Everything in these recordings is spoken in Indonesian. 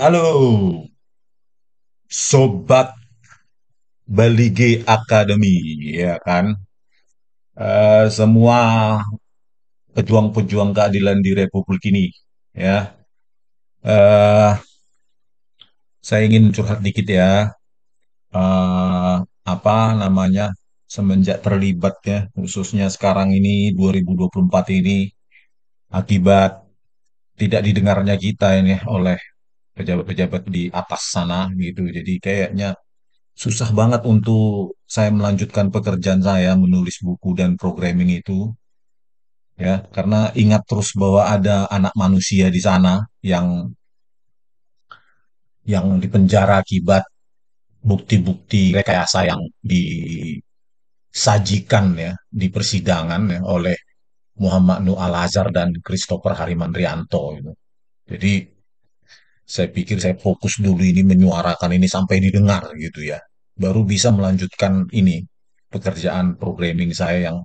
Halo, Sobat Balige Academy, ya kan? Semua pejuang-pejuang keadilan di Republik ini, ya. eh saya ingin curhat dikit ya. Apa namanya? Semenjak terlibat ya, khususnya sekarang ini 2024 ini, akibat tidak didengarnya kita ini oleh pejabat-pejabat di atas sana gitu. Jadi kayaknya susah banget untuk saya melanjutkan pekerjaan saya menulis buku dan programming itu ya karena ingat terus bahwa ada anak manusia di sana yang dipenjara akibat bukti-bukti rekayasa yang disajikan ya di persidangan ya, oleh Muhammad Nuh Al-Azhar dan Christopher Harimanrianto itu. Jadi saya pikir saya fokus dulu ini menyuarakan ini sampai didengar gitu ya. Baru bisa melanjutkan ini pekerjaan programming saya yang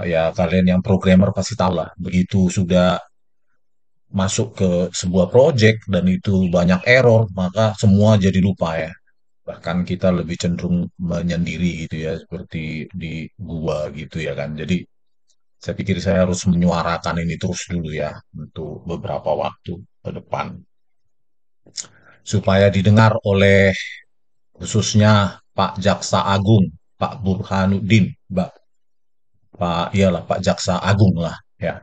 ya kalian yang programmer pasti tahu lah. Begitu sudah masuk ke sebuah project dan itu banyak error, maka semua jadi lupa ya. Bahkan kita lebih cenderung menyendiri gitu ya, seperti di gua gitu ya kan. Jadi saya pikir saya harus menyuarakan ini terus dulu ya untuk beberapa waktu ke depan supaya didengar oleh khususnya Pak Jaksa Agung, Pak Burhanuddin, Pak Jaksa Agung lah ya.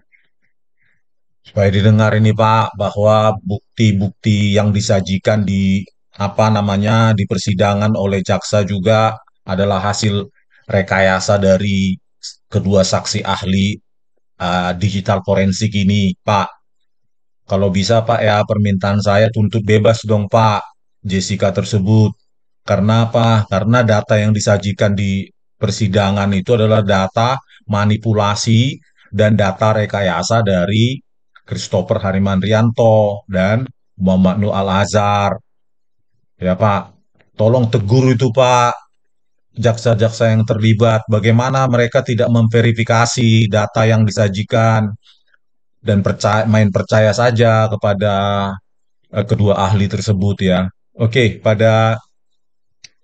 Supaya didengar ini Pak, bahwa bukti-bukti yang disajikan di apa namanya di persidangan oleh jaksa juga adalah hasil rekayasa dari kedua saksi ahli digital forensik ini, Pak. Kalau bisa Pak ya permintaan saya tuntut bebas dong Pak Jessica tersebut. Karena apa? Karena data yang disajikan di persidangan itu adalah data manipulasi dan data rekayasa dari Christopher Harimanrianto dan Muhammad Nur Al-Azhar. Ya Pak, tolong tegur itu Pak, jaksa-jaksa yang terlibat. Bagaimana mereka tidak memverifikasi data yang disajikan dan main percaya saja kepada kedua ahli tersebut ya. Oke,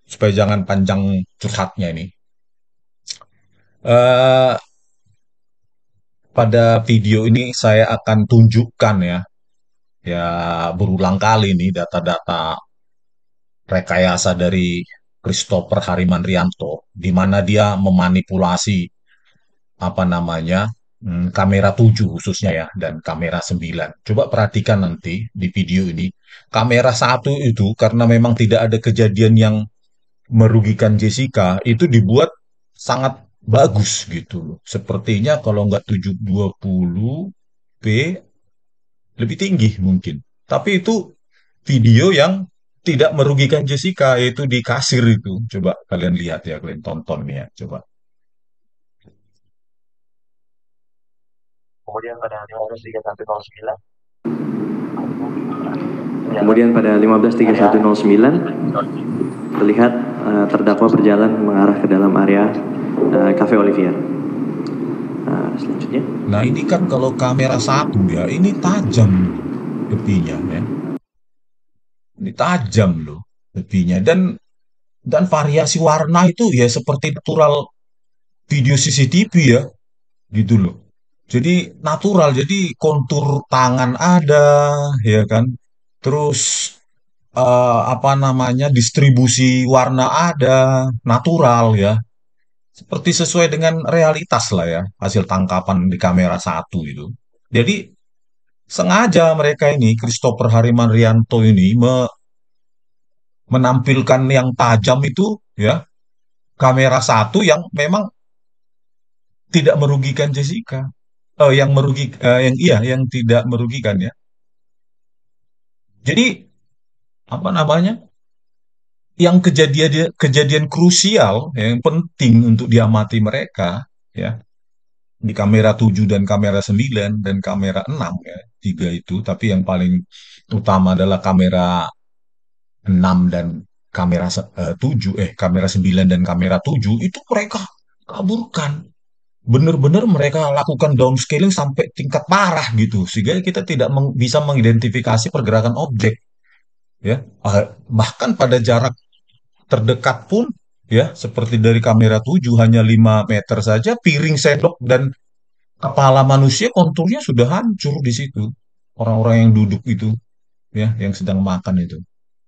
supaya jangan panjang curhatnya ini. Eh, Pada video ini saya akan tunjukkan ya, ya berulang kali nih data-data rekayasa dari Christopher Harimanrianto, di mana dia memanipulasi apa namanya kamera 7 khususnya ya dan kamera 9. Coba perhatikan nanti di video ini. Kamera satu itu karena memang tidak ada kejadian yang merugikan Jessica itu dibuat sangat bagus gitu loh. Sepertinya kalau nggak 720p lebih tinggi mungkin. Tapi itu video yang tidak merugikan Jessica yaitu di kasir itu. Coba kalian lihat ya, kalian tonton nih ya, coba. Kemudian pada 15.3109 Kemudian pada 15.3109 terlihat terdakwa berjalan mengarah ke dalam area Cafe Olivier. Selanjutnya. Nah ini kan kalau kamera satu ya, ini tajam tepinya ya. Ini tajam loh tepinya dan variasi warna itu ya seperti natural video CCTV ya, gitu loh. Jadi natural, jadi kontur tangan ada, ya kan. Terus apa namanya distribusi warna ada, natural ya. Seperti sesuai dengan realitas lah ya, hasil tangkapan di kamera satu itu. Jadi sengaja mereka ini, Christopher Harimanrianto ini menampilkan yang tajam itu ya, kamera satu yang memang tidak merugikan Jessica. Yang iya, yang tidak merugikan ya. Jadi apa namanya? Yang kejadian kejadian krusial yang penting untuk diamati mereka ya di kamera 7 dan kamera 9 dan kamera 6 ya, tiga itu, tapi yang paling utama adalah kamera 6 dan kamera 9 dan kamera 7 itu mereka kaburkan. Benar-benar mereka lakukan downscaling sampai tingkat parah gitu sehingga kita tidak bisa mengidentifikasi pergerakan objek. ya. Bahkan pada jarak terdekat pun, ya, seperti dari kamera 7 hanya 5 meter saja, piring sendok dan kepala manusia konturnya sudah hancur di situ. Orang-orang yang duduk itu, ya, yang sedang makan itu.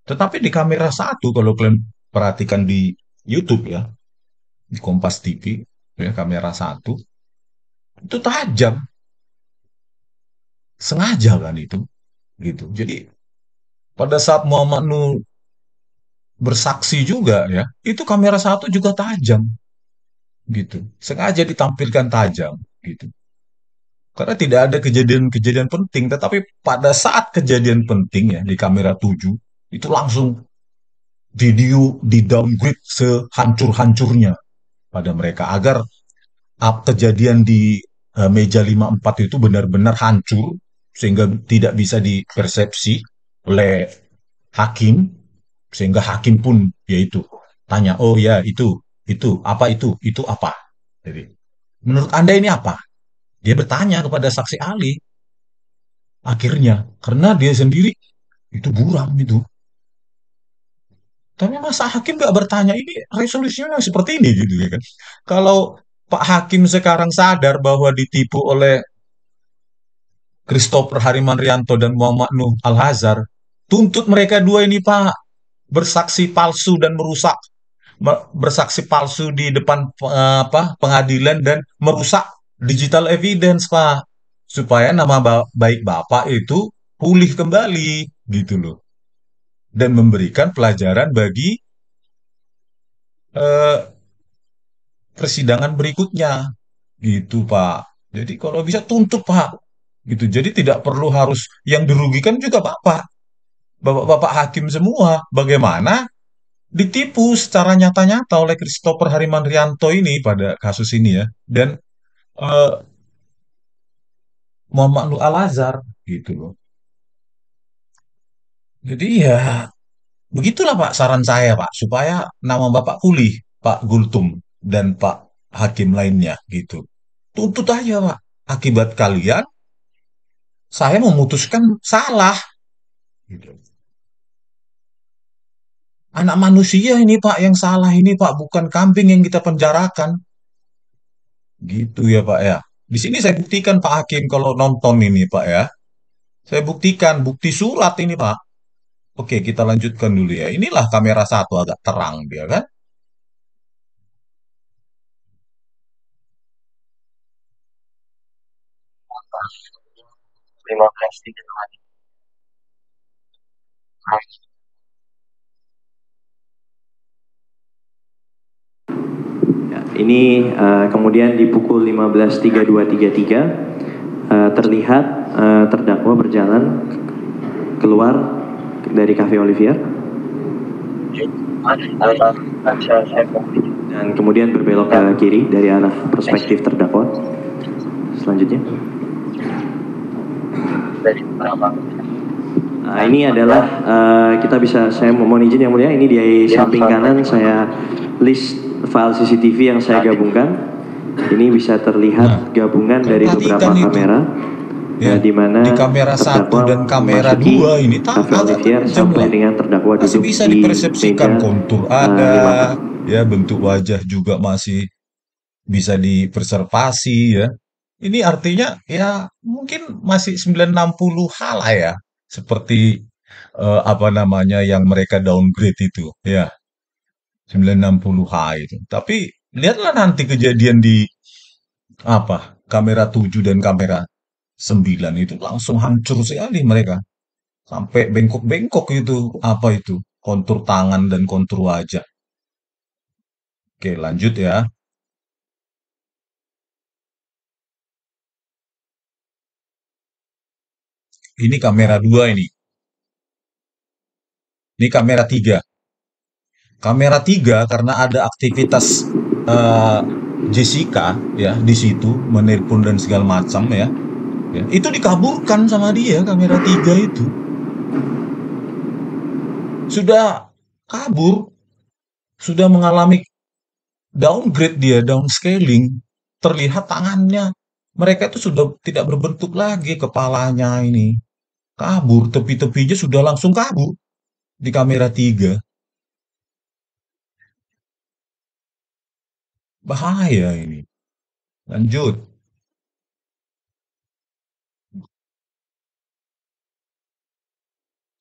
Tetapi di kamera 1, kalau kalian perhatikan di YouTube, ya, di Kompas TV, ya, kamera 1 itu tajam, sengaja kan itu, gitu. Jadi pada saat Muhammad Nuh bersaksi juga, ya, itu kamera 1 juga tajam, gitu. Sengaja ditampilkan tajam, gitu. Karena tidak ada kejadian-kejadian penting, tetapi pada saat kejadian penting, ya, di kamera 7 itu langsung video di downgrade sehancur-hancurnya pada mereka agar kejadian di meja 54 itu benar-benar hancur sehingga tidak bisa dipersepsi oleh hakim, sehingga hakim pun yaitu tanya, oh ya, itu apa, itu apa. Jadi menurut Anda ini apa? Dia bertanya kepada saksi ahli akhirnya, karena dia sendiri itu buram itu. Tapi masa hakim nggak bertanya, ini resolusinya seperti ini, gitu ya kan? Kalau Pak Hakim sekarang sadar bahwa ditipu oleh Christopher Harimanrianto dan Muhammad Nuh Al-Hazar, tuntut mereka dua ini, Pak, bersaksi palsu dan merusak, bersaksi palsu di depan pengadilan dan merusak digital evidence, Pak, supaya nama baik Bapak itu pulih kembali, gitu loh, dan memberikan pelajaran bagi eh, persidangan berikutnya, gitu, Pak. Jadi kalau bisa tuntut, Pak, gitu. Jadi tidak perlu harus yang dirugikan juga Bapak, bapak-bapak hakim semua. Bagaimana ditipu secara nyata-nyata oleh Christopher Harimanrianto ini pada kasus ini, ya, dan eh, Muhammad Nur Al-Azhar, gitu loh. Jadi ya begitulah, Pak, saran saya, Pak, supaya nama Bapak pulih, Pak Gultum dan Pak Hakim lainnya, gitu. Tuntut aja, Pak. Akibat kalian, saya memutuskan salah, gitu. Anak manusia ini, Pak, yang salah ini, Pak, bukan kambing yang kita penjarakan. Gitu ya, Pak, ya. Di sini saya buktikan, Pak Hakim, kalau nonton ini, Pak, ya. Saya buktikan, bukti surat ini, Pak. Oke, kita lanjutkan dulu, ya. Inilah kamera 1 agak terang dia, kan. 15 lagi. Ya, ini kemudian di pukul 15.32.33 terlihat terdakwa berjalan keluar dari Cafe Olivier dan kemudian berbelok ke kiri dari arah perspektif terdakwa. Selanjutnya. Ini adalah kita bisa, saya mohon izin yang mulia, ini di samping kanan saya list file CCTV yang saya gabungkan. Ini bisa terlihat gabungan dari beberapa perhatikan itu. kamera, Ya, di mana di kamera 1 terdakwa dan kamera memasuki 2 ini Cafe agak Olivier tajam sampai lah. dengan terdakwa Masih duduk bisa di dipersepsikan meja kontur 5. ada, ya, bentuk wajah juga masih bisa dipreservasi, ya. Ini artinya ya mungkin masih 960H lah, ya. Seperti apa namanya yang mereka downgrade itu, ya. 960H itu. Tapi lihatlah nanti kejadian di apa? Kamera 7 dan kamera 9 itu langsung hancur sekali mereka. Sampai bengkok-bengkok itu, apa itu? Kontur tangan dan kontur wajah. Oke, lanjut, ya. Ini kamera 2 ini. Ini kamera 3. Kamera 3 karena ada aktivitas eh, Jessica, ya, di situ menelpon dan segala macam, ya. Ya, itu dikabulkan sama dia kamera 3 itu. Sudah kabur, sudah mengalami downgrade dia, downscaling. Terlihat tangannya. Mereka itu sudah tidak berbentuk lagi kepalanya ini. Kabur, tepi-tepinya sudah langsung kabur. di kamera 3. Bahaya ini. Lanjut.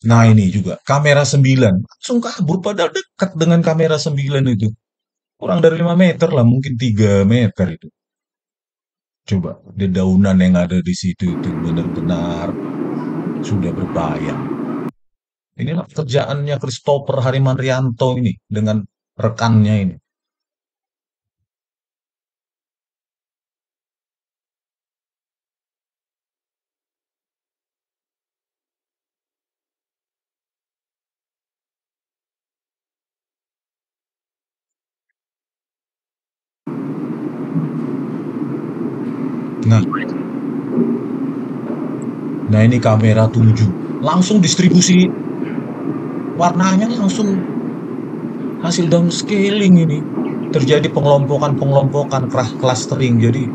Nah ini juga kamera 9. Langsung kabur padahal dekat dengan kamera 9 itu. Kurang dari 5 meter lah, mungkin 3 meter itu. Coba, dedaunan yang ada di situ itu benar-benar sudah berbahaya. Inilah kerjaannya Christopher Harimanrianto ini dengan rekannya ini. Nah, nah ini kamera 7. Langsung distribusi warnanya langsung hasil downscaling ini. Terjadi pengelompokan-pengelompokan, clustering. Jadi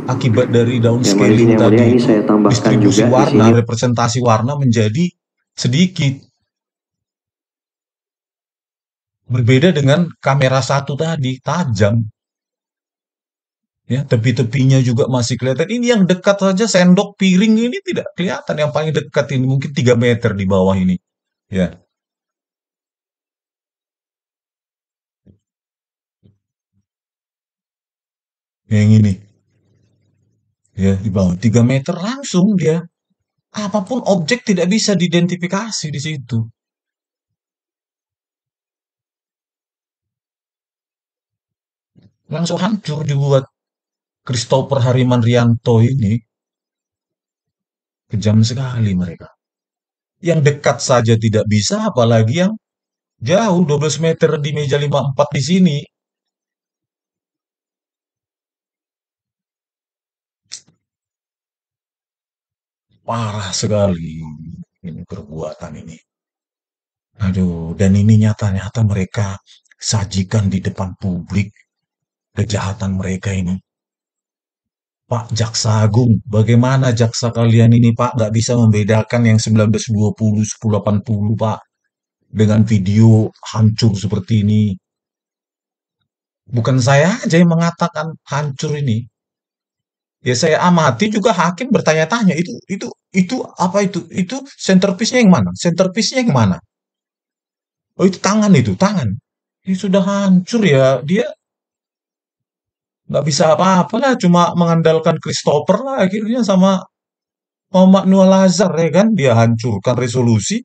akibat dari downscaling yang mulia, tadi ini itu saya tambahkan distribusi juga di warna, sini. representasi warna menjadi sedikit. Berbeda dengan kamera 1 tadi, tajam. Ya, tepi-tepinya juga masih kelihatan. Ini yang dekat saja, sendok piring ini tidak kelihatan. Yang paling dekat ini mungkin 3 meter di bawah ini. Ya, yang ini. Ya, di bawah 3 meter langsung dia. Apapun objek tidak bisa diidentifikasi di situ. Langsung hancur dibuat Christopher Harimanrianto ini. Kejam sekali mereka. Yang dekat saja tidak bisa, apalagi yang jauh 12 meter di meja 54 di sini. Parah sekali ini perbuatan ini. Aduh, dan ini nyata-nyata mereka sajikan di depan publik kejahatan mereka ini. Pak Jaksa Agung, bagaimana jaksa kalian ini Pak nggak bisa membedakan yang 1920, 1080 Pak dengan video hancur seperti ini. Bukan saya aja yang mengatakan hancur ini. Ya saya amati juga hakim bertanya-tanya itu apa itu? Itu centerpiece-nya yang mana? Centerpiece-nya yang mana? Oh itu tangan itu, tangan. Ini sudah hancur ya. Dia nggak bisa apa-apa lah, cuma mengandalkan Christopher lah akhirnya sama Muhammad Noah Lazar ya kan. Dia hancurkan resolusi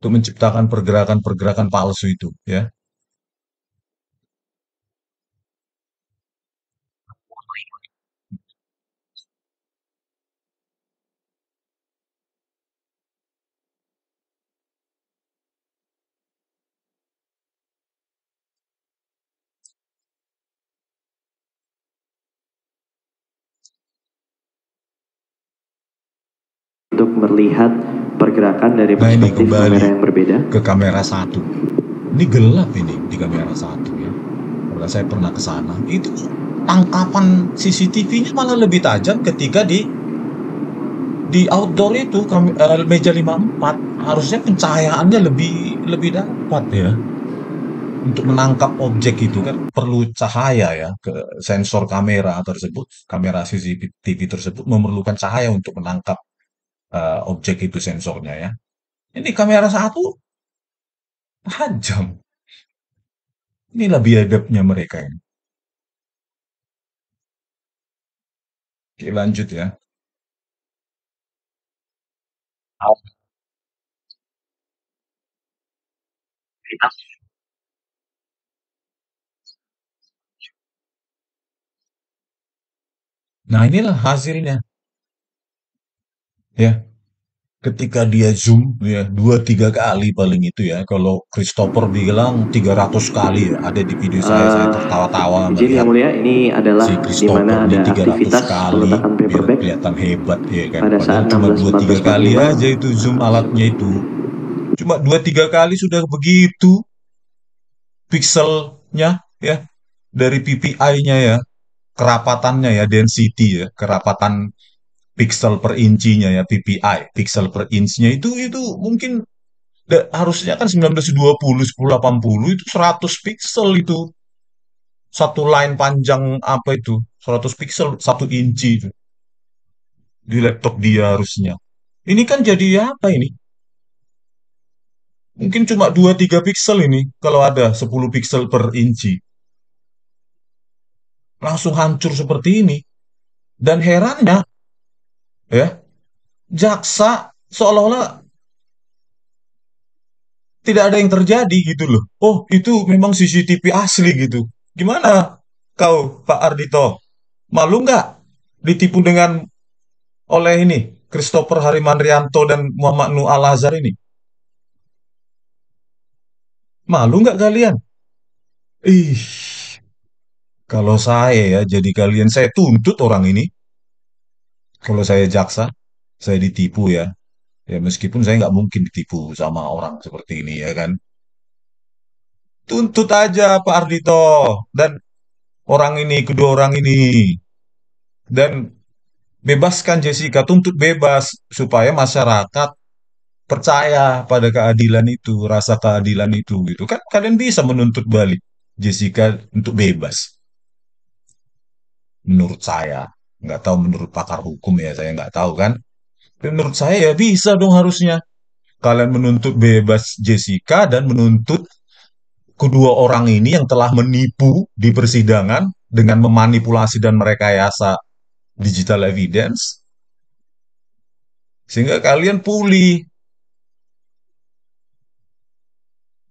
untuk menciptakan pergerakan-pergerakan palsu itu ya. Untuk melihat pergerakan dari Nah ini perspektif kembali kamera yang berbeda. ke kamera 1. Ini gelap ini di kamera 1 ya. Karena saya pernah ke sana. Itu tangkapan CCTV-nya malah lebih tajam ketika di outdoor itu meja 54. Harusnya pencahayaannya lebih dapat ya. Untuk menangkap objek itu kan perlu cahaya ya, ke sensor kamera tersebut, kamera CCTV tersebut memerlukan cahaya untuk menangkap objek itu sensornya ya. Ini kamera 1 tajam. Inilah biadabnya mereka ini. Oke, lanjut ya. Nah, inilah hasilnya. Ya, ketika dia zoom ya 2-3 kali paling itu ya. Kalau Christopher bilang 300 kali ya. Ada di video saya tertawa-tawa Izin yang melihat mulia, ini adalah si di Christopher mana ini ada 300 aktivitas kali peletakan biar paperback kelihatan hebat ya kan. pada Padahal saat cuma 2-3 kali 16-14-45. aja itu zoom alatnya itu. Cuma 2-3 kali sudah begitu pixelnya ya dari PPI-nya ya, kerapatannya ya, density ya, kerapatan pixel per incinya ya, PPI, pixel per inch-nya itu mungkin Harusnya kan 1920, 1080 itu 100 pixel itu. Satu line panjang apa itu? 100 pixel, 1 inci itu. Di laptop dia harusnya. Ini kan jadi apa ini? Mungkin cuma 2-3 pixel ini kalau ada 10 pixel per inci. Langsung hancur seperti ini. Dan herannya ya, jaksa seolah-olah tidak ada yang terjadi gitu loh. Oh, itu memang CCTV asli gitu. Gimana kau, Pak Ardito? Malu nggak ditipu dengan oleh ini Christopher Harimandrianto dan Muhammad Nuh Al-Azhar ini? Malu nggak kalian? Ih, kalau saya ya jadi kalian, saya tuntut orang ini. Kalau saya jaksa, saya ditipu ya. Ya meskipun saya nggak mungkin ditipu sama orang seperti ini ya kan. Tuntut aja Pak Ardito dan orang ini, kedua orang ini. Dan bebaskan Jessica, tuntut bebas supaya masyarakat percaya pada keadilan itu, rasa keadilan itu gitu kan. Kalian bisa menuntut balik Jessica untuk bebas. Menurut saya, nggak tahu menurut pakar hukum ya, saya nggak tahu kan. Tapi menurut saya ya bisa dong harusnya. Kalian menuntut bebas Jessica dan menuntut kedua orang ini yang telah menipu di persidangan dengan memanipulasi dan merekayasa digital evidence sehingga kalian pulih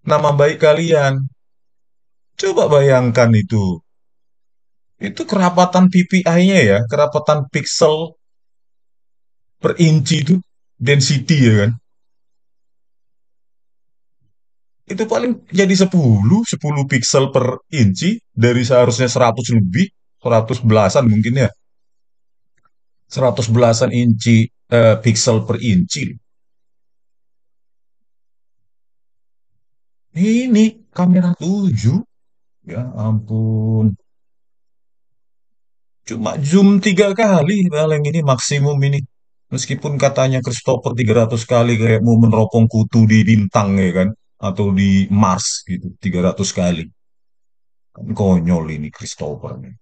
nama baik kalian. Coba bayangkan itu. Itu kerapatan PPI-nya ya, kerapatan pixel per inci itu, density ya kan. Itu paling jadi 10 pixel per inci dari seharusnya 100 lebih, 100 belasan mungkin ya. 100 belasan inci pixel per inci. Ini kamera 7. Ya ampun. Cuma zoom 3 kali paling ini maksimum ini. Meskipun katanya Christopher 300 kali kayak mau meneropong kutu di bintang ya kan. Atau di Mars gitu. 300 kali. Kan konyol ini Christopher nih.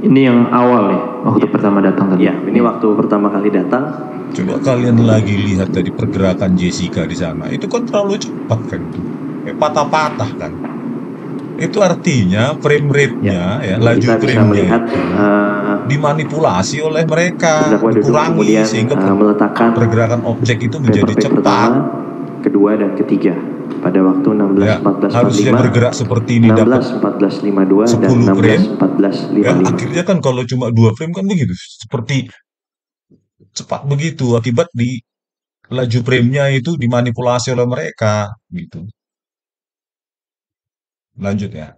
Ini yang awal ya, waktu pertama datang tadi. Ya, ini waktu pertama kali datang. Coba kalian lagi lihat tadi pergerakan Jessica di sana. Itu kan terlalu cepat kan itu. Kayak patah-patah kan. Itu artinya frame rate-nya ya, laju Kita bisa frame-nya melihat itu dimanipulasi oleh mereka, terdakwa duduk dikurangi kemudian sehingga meletakkan pergerakan objek itu menjadi paper cepat. pertama, kedua dan ketiga pada waktu Ya, harusnya 16.14.45, bergerak seperti ini dapat 16.14.52 dan 10 frame. Ya, 16.14.55. akhirnya kan kalau cuma 2 frame kan begitu, seperti cepat begitu akibat di laju frame-nya itu dimanipulasi oleh mereka gitu. Lanjut ya.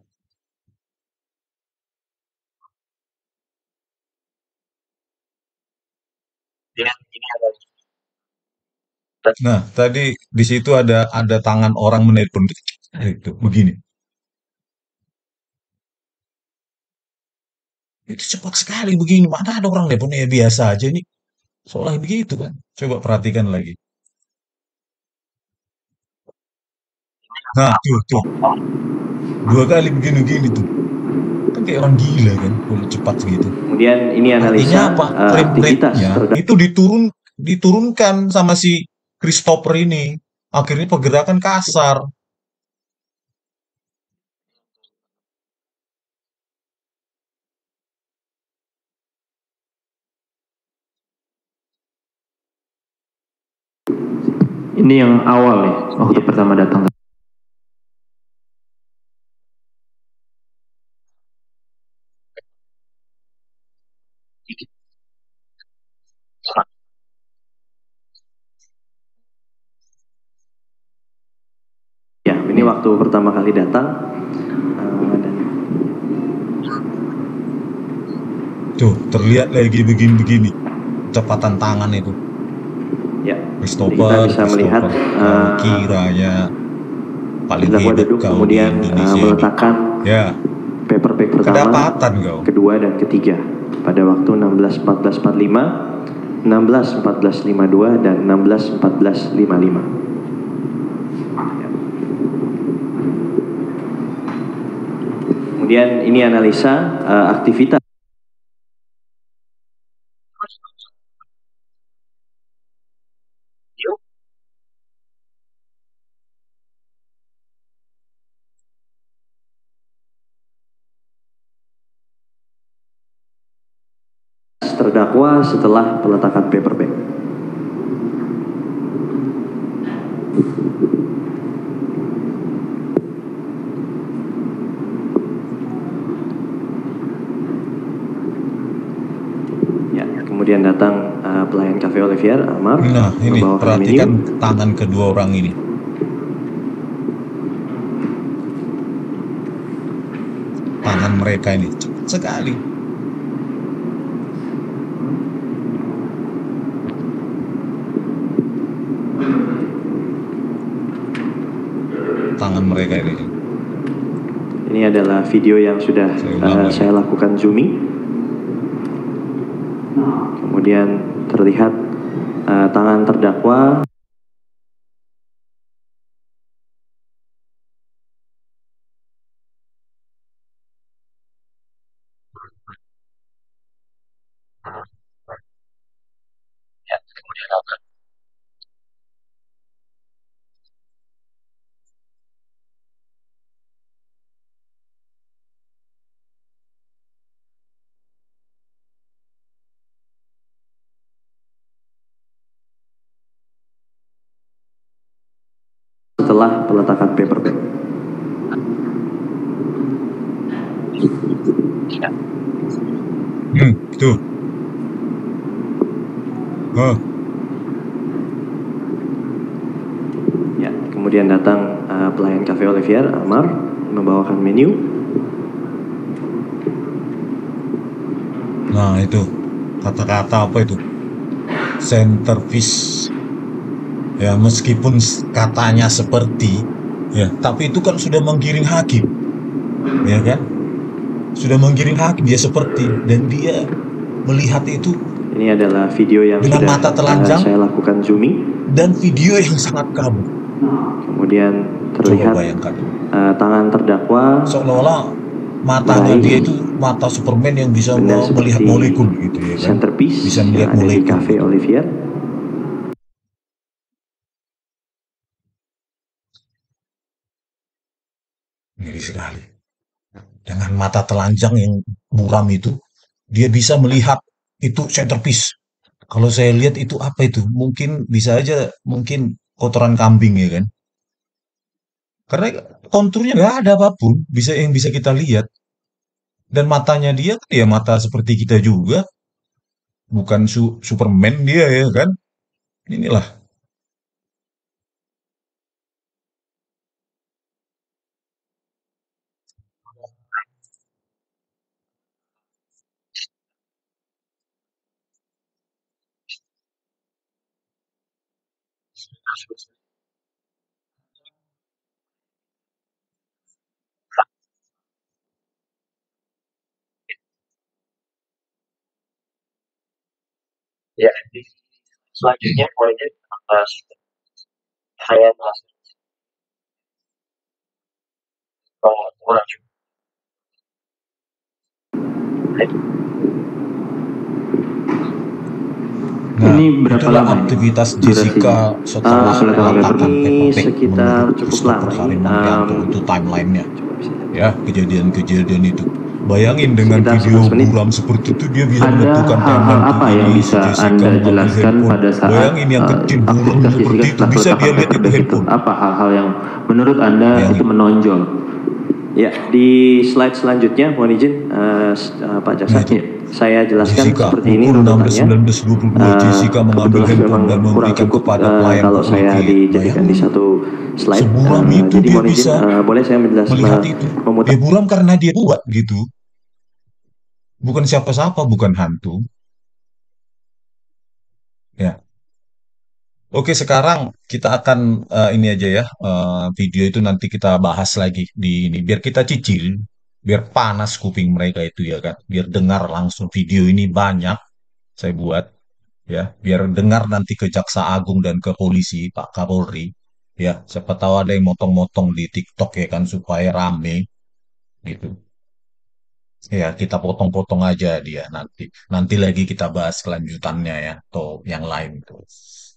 Ini ada Nah, tadi di situ ada tangan orang menelpon itu begini. Itu cepat sekali begini. Mana ada orang nelpon ya biasa aja nih. Seolah begitu kan. Coba perhatikan lagi. Nah, tuh. 2 kali begini-gini tuh. Kan kayak orang gila kan, kalau cepat segitu. Kemudian ini Artinya analisa apa? Frame aktivitas rate-nya itu diturunkan sama si Christopher ini. Akhirnya pergerakan kasar. ini yang awal ya, waktu pertama datang. Ya, ini waktu pertama kali datang. Dan Tuh, terlihat lagi begini-begini. Kecepatan tangan itu. ya, Christopher, kita bisa melihat kau kiranya paling terdakwa hebat duduk kau di kemudian Indonesia ini. meletakkan Ya, paper bag pertama, kedapatan kau. kedua dan ketiga pada waktu 16.14.45, 16.14.52 dan 16.14.55. Ya. Kemudian ini analisa aktivitas terdakwa setelah peletakan paper bag. Ya, kemudian datang pelayan Cafe Olivier, Amar, Nah, ini membawakan perhatikan menu. tangan kedua orang ini. Tangan mereka ini cepat sekali. Tangan mereka ini. Ini adalah video yang sudah saya lakukan zooming. Kemudian terlihat tangan terdakwa Ya, kemudian datang. setelah peletakan paper bag. Ya, Tuh. Oh, Ya, kemudian datang pelayan Cafe Olivier, Amar, membawakan menu. nah itu kata-kata apa itu? Centerpiece. Ya, meskipun katanya seperti, ya, tapi itu kan sudah menggiring hakim, ya kan? Sudah menggiring hakim, dia seperti, dan dia melihat itu Ini adalah video yang dengan sudah mata telanjang saya lakukan zooming. dan video yang sangat kabur. Kemudian Coba terlihat bayangkan, tangan terdakwa seolah-olah matanya meraih dia itu mata Superman yang bisa benda melihat seperti molekul gitu, ya kan? centerpiece Bisa melihat yang ada di molekul Cafe gitu. Olivier. Ngeri sekali. Dengan mata telanjang yang buram itu, dia bisa melihat itu centerpiece. Kalau saya lihat itu apa itu? Mungkin bisa aja mungkin kotoran kambing, ya kan? Karena konturnya nggak ada apapun bisa yang bisa kita lihat. Dan matanya dia kan ya mata seperti kita juga, bukan Superman dia, ya kan? Inilah. ya. Selanjutnya poinnya atas saya masuk orang juga. Nah, Ini berapa itulah lama ini aktivitas durasinya? Jessica setelah peletakan ini paper bag sekitar menurut cukup Christopher lama. Harimanto. Itu timelinenya, Coba bisa lihat. ya, kejadian-kejadian itu. Bayangin dengan Sekitar video 11 menit. buram seperti itu dia bisa Ada menentukan hal-hal timeline apa tuh yang ini si bisa Jessica Anda mengambil jelaskan handphone. pada saat Bayangin yang kecil buram aktivitas seperti Jessica itu setelah bisa dia peletakan lihat paper itu bag itu? handphone. Apa hal-hal yang menurut Anda itu Bayangin. menonjol? Ya, di slide selanjutnya mohon izin Pak Jaksa. Nah, itu. Ya. saya jelaskan Jessica, seperti ini pukul runtutannya. 16.19.22 Jessica mengambil Kebetulan handphone memang dan kurang memberikan cukup kepada pelayan kalau saya Ricky. dijadikan di satu slide. Seburam itu Jadi dia mohon izin, bisa boleh saya menjelaskan melihat itu. memutar. Dia buram karena dia kuat gitu. Bukan siapa-siapa, bukan hantu. Ya. Oke, sekarang kita akan ini aja ya. Video itu nanti kita bahas lagi di ini. Biar kita cicil, biar panas kuping mereka itu ya kan. Biar dengar langsung video ini banyak saya buat ya. Biar dengar nanti ke Jaksa Agung dan ke polisi, Pak Kapolri. Ya, siapa tahu ada yang motong-motong di TikTok ya kan supaya rame gitu. Ya, kita potong-potong aja dia nanti. Nanti lagi kita bahas kelanjutannya ya, atau yang lain itu.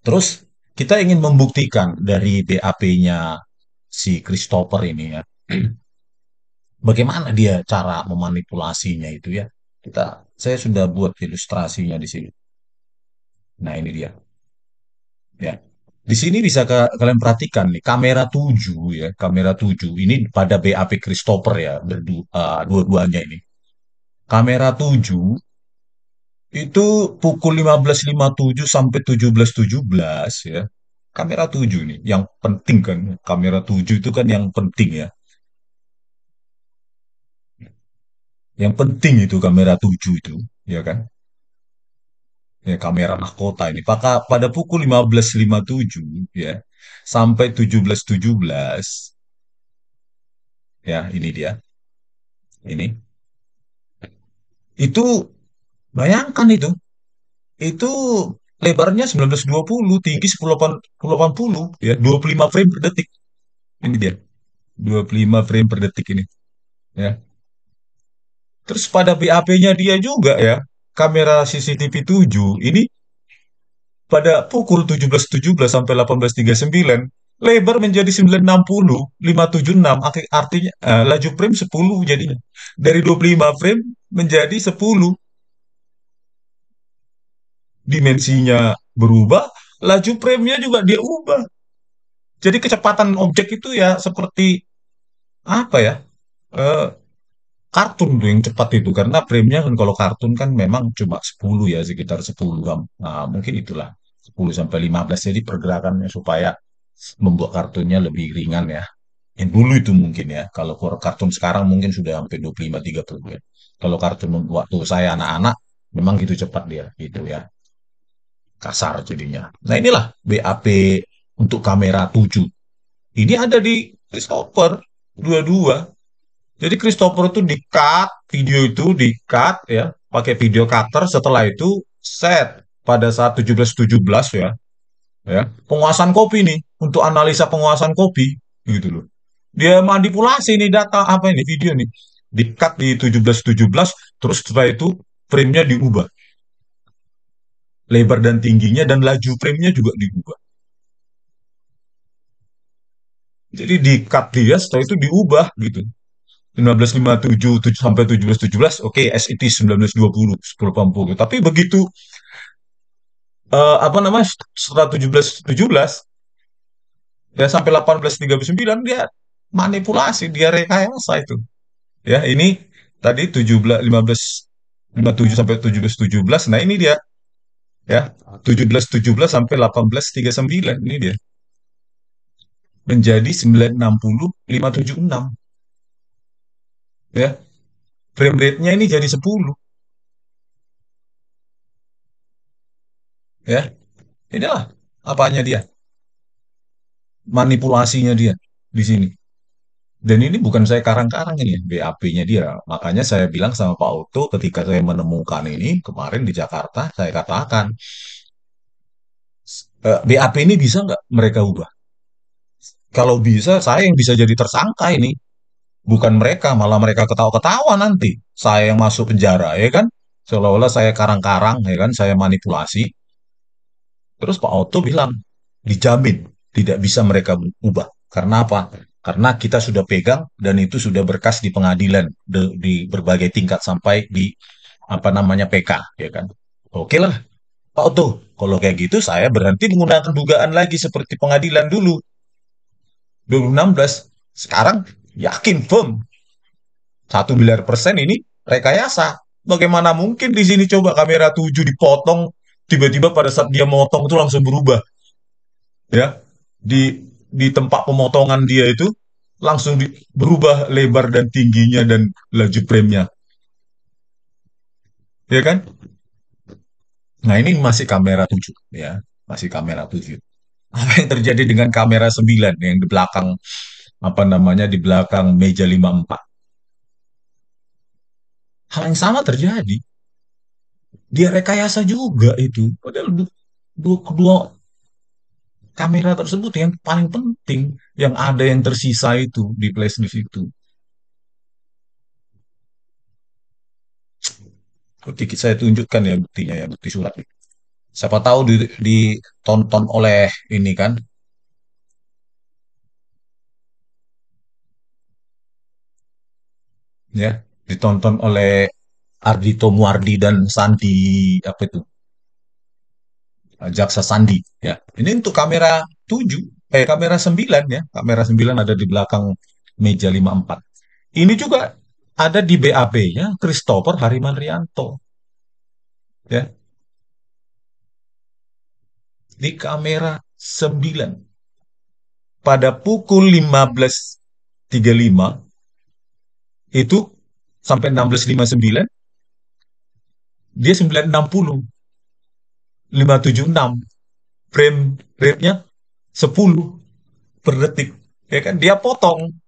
Terus kita ingin membuktikan dari BAP-nya si Christopher ini ya, bagaimana dia cara memanipulasinya itu ya. Saya sudah buat ilustrasinya di sini. Nah, ini dia. Ya. Di sini bisa kalian perhatikan nih, kamera 7 ya, kamera 7. Ini pada BAP Christopher ya, dua-duanya ini. Kamera 7 itu pukul 15.57 sampai 17.17 ya. Kamera 7 nih, yang penting kan. Kamera 7 itu kan yang penting ya. Yang penting itu kamera 7 itu, ya kan? Ya, kamera mahkota ini. Pada pukul 15.57 ya, sampai 17.17 ya, ini dia. Ini. Itu bayangkan itu lebarnya 1920, tinggi 1080 ya, 25 frame per detik. Ini dia. 25 frame per detik ini ya. Terus pada BAP-nya dia juga ya, kamera CCTV 7 ini pada pukul 17.17 sampai 18.39 lebar menjadi 960, 576, artinya laju frame 10 jadinya. Dari 25 frame menjadi 10, dimensinya berubah, laju frame-nya juga dia ubah. Jadi kecepatan objek itu ya seperti apa ya? eh, Kartun tuh yang cepat itu karena frame-nya kan kalau kartun kan memang cuma 10 ya, sekitar 10. Nah, mungkin itulah 10 sampai 15, jadi pergerakannya supaya membuat kartunnya lebih ringan ya. Yang dulu itu mungkin ya, kalau kartun sekarang mungkin sudah sampai 25-30 ya. Kalau kartun waktu saya anak-anak memang gitu cepat dia gitu ya, kasar jadinya. Nah, inilah BAP untuk kamera 7. Ini ada di Christopher dua-dua. Jadi Christopher itu di-cut, video itu di-cut ya, pakai video cutter. Setelah itu set pada saat 17.17 ya, ya. Penguasaan kopi nih, untuk analisa penguasaan kopi gitu loh. Dia manipulasi nih data apa ini video nih. Di-cut di 17.17, terus setelah itu frame-nya diubah. Lebar dan tingginya dan laju frame-nya juga diubah. Jadi di-cut dia, setelah itu diubah gitu. 1957 sampai 1717, oke, as it is 1920 1080. Tapi begitu apa namanya, setelah 1717 ya sampai 1839 dia manipulasi, dia rekayasa itu. Ya, ini tadi 17 15 57 sampai 1717. Nah, ini dia ya. 1717 sampai 1839 ini dia. Menjadi 960 576 ya. Frame rate-nya ini jadi 10 ya. Inilah apanya dia, manipulasinya dia di sini. Dan ini bukan saya karang-karang ini, BAP-nya dia. Makanya saya bilang sama Pak Oto ketika saya menemukan ini kemarin di Jakarta, saya katakan, BAP ini bisa nggak mereka ubah? Kalau bisa, saya yang bisa jadi tersangka ini. Bukan mereka, malah mereka ketawa-ketawa nanti. Saya yang masuk penjara, ya kan? Seolah-olah saya karang-karang, ya kan? Saya manipulasi. Terus Pak Oto bilang, dijamin tidak bisa mereka ubah. Karena apa? Karena kita sudah pegang dan itu sudah berkas di pengadilan di berbagai tingkat sampai di apa namanya PK, ya kan? Oke lah, Pak Oto. Kalau kayak gitu saya berhenti menggunakan dugaan lagi seperti pengadilan dulu 2016. Sekarang yakin firm 1 miliar persen ini rekayasa. Bagaimana mungkin di sini coba kamera 7 dipotong, tiba-tiba pada saat dia motong itu langsung berubah, ya. Di tempat pemotongan dia itu langsung berubah lebar dan tingginya dan laju frame-nya, ya kan? Nah, ini masih kamera 7, ya, masih kamera 7. Apa yang terjadi dengan kamera 9 yang di belakang, apa namanya, di belakang meja 54? Hal yang sama terjadi. Dia rekayasa juga itu. Padahal kedua kamera tersebut yang paling penting, yang ada yang tersisa itu di flash disk itu. Bukti saya tunjukkan ya buktinya, ya bukti surat. Siapa tahu ditonton oleh ini kan, ya, ditonton oleh Ardito Muardi dan Sandi, apa itu, Jaksa Sandi, ya. Ini untuk kamera 7, kamera 9, ya. Kamera 9 ada di belakang meja 54. Ini juga ada di BAP-nya Christopher Harimanrianto, ya. Di kamera 9 pada pukul 15.35 itu sampai 16.59 dia 960, 576, frame rate-nya 10 per detik, ya kan, dia potong,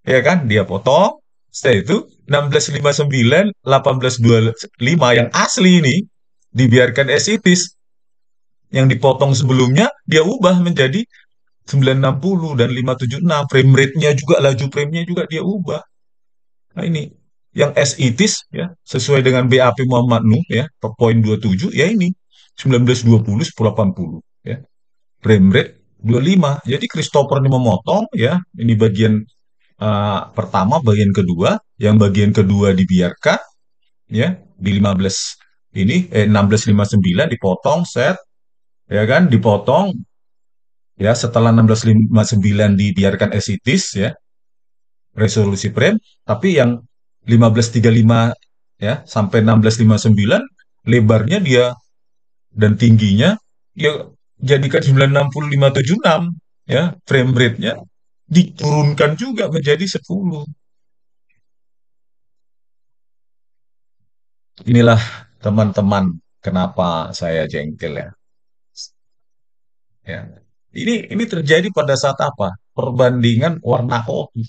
ya kan, dia potong. Setelah itu 16.59, 18.25 yang asli ini dibiarkan as it is. Yang dipotong sebelumnya dia ubah menjadi 960 dan 576. Frame rate-nya juga, laju frame-nya juga dia ubah. Nah, ini yang as it is, ya, sesuai dengan BAP Muhammad Nuh, ya, poin 27, ya, ini 1920 1080, ya. Frame rate 25. Jadi Christopher ini memotong, ya. Ini bagian pertama, bagian kedua, yang bagian kedua dibiarkan, ya, di 15 ini 16.59 dipotong set, ya kan, dipotong, ya, setelah 16.59 dibiarkan as it is, ya, resolusi frame, tapi yang 15.35, ya, sampai 16.59 lebarnya dia dan tingginya ya jadikan 960 576, ya, frame rate-nya diturunkan juga menjadi 10. Inilah teman-teman kenapa saya jengkel, ya. Ya. Ini terjadi pada saat apa? Perbandingan warna kopi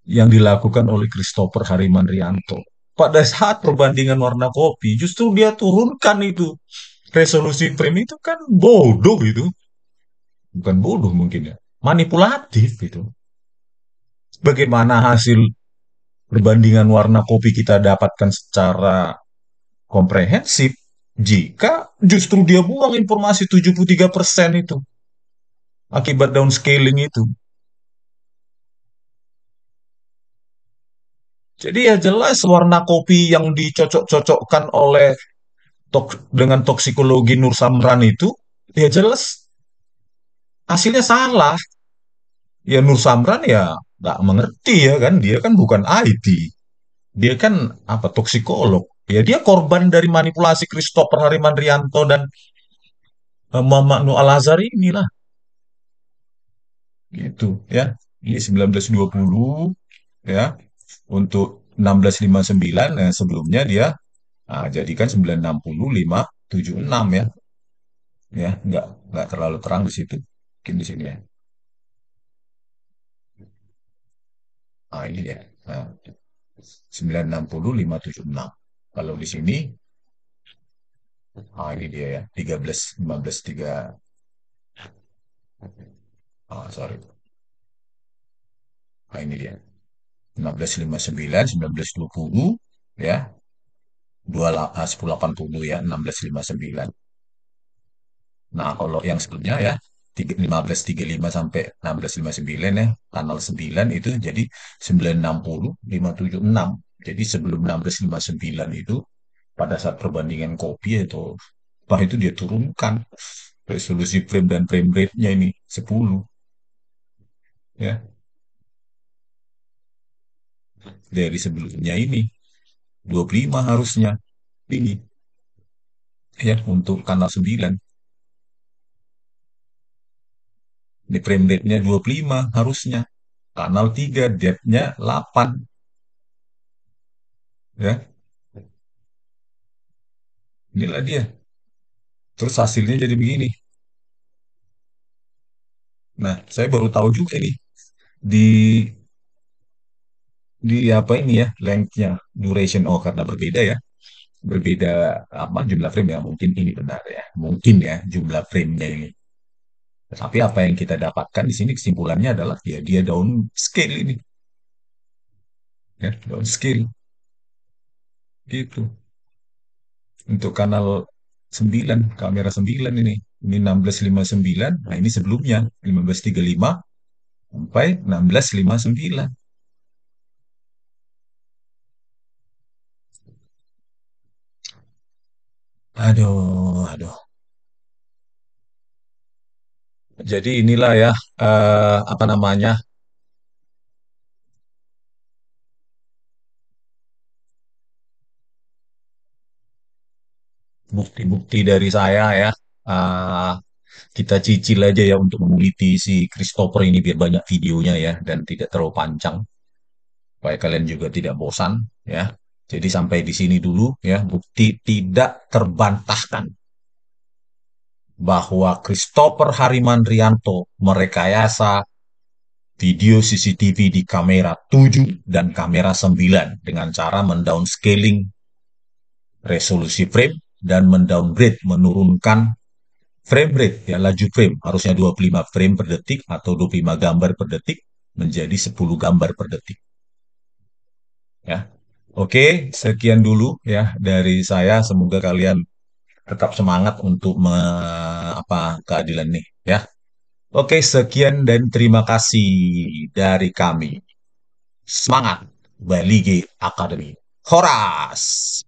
yang dilakukan oleh Christopher Harimanrianto. Pada saat perbandingan warna kopi, justru dia turunkan itu resolusi frame itu, kan bodoh itu. Bukan bodoh mungkin, ya. Manipulatif itu. Bagaimana hasil perbandingan warna kopi kita dapatkan secara komprehensif jika justru dia buang informasi 73% itu akibat downscaling itu. Jadi ya jelas warna kopi yang dicocok-cocokkan oleh dengan toksikologi Nur Samran itu, ya jelas hasilnya salah. Ya Nur Samran ya nggak mengerti, ya kan, dia kan bukan IT, dia kan apa, toksikolog. Ya dia korban dari manipulasi Christopher Harimanrianto dan Muhammad Nur Al-Azhar inilah, gitu, ya. Ini 1920, ya, untuk 1659, sebelumnya dia jadikan 960 576, ya. Ya, nggak terlalu terang di situ. Mungkin di sini, ya. Ini dia. Nah, 960 576. Kalau di sini, ini dia, ya. 13 15 3. Sorry. Ini dia. 1659, 1920, ya. 1080, ya, 1659. Nah, kalau yang sebelumnya, ya, 1535 sampai 1659, ya, tanggal 9 itu jadi 960 576. Jadi sebelum 1659 itu, pada saat perbandingan kopi itu, itu dia turunkan resolusi frame dan frame rate-nya ini 10, ya, dari sebelumnya ini. 25 harusnya ini ya untuk kanal 9. Ini frame rate-nya 25 harusnya. Kanal 3 depth-nya 8 ya. Inilah dia. Terus hasilnya jadi begini. Nah, saya baru tahu juga nih di apa ini ya length-nya, duration. Oh, karena berbeda ya. Berbeda apa jumlah frame ya. Mungkin ini benar ya. Mungkin ya jumlah frame-nya ini. Tapi apa yang kita dapatkan di sini kesimpulannya adalah ya dia down scale ini. Ya, down scale gitu. Untuk kanal 9, kamera 9 ini. Ini 1659. Nah, ini sebelumnya 1535 sampai 1659. Aduh, aduh. Jadi inilah ya apa namanya bukti-bukti dari saya ya. Eh, kita cicil aja ya untuk meneliti si Christopher ini biar banyak videonya ya dan tidak terlalu panjang supaya kalian juga tidak bosan ya. Jadi sampai di sini dulu ya, bukti tidak terbantahkan bahwa Christopher Harimandrianto merekayasa video CCTV di kamera 7 dan kamera 9 dengan cara mendownscaling resolusi frame dan mendowngrade, menurunkan frame rate, ya laju frame, harusnya 25 frame per detik atau 25 gambar per detik menjadi 10 gambar per detik. Ya. Oke, sekian dulu ya dari saya. Semoga kalian tetap semangat untuk apa keadilan nih ya. Oke, sekian dan terima kasih dari kami. Semangat Balige Academy. Horas!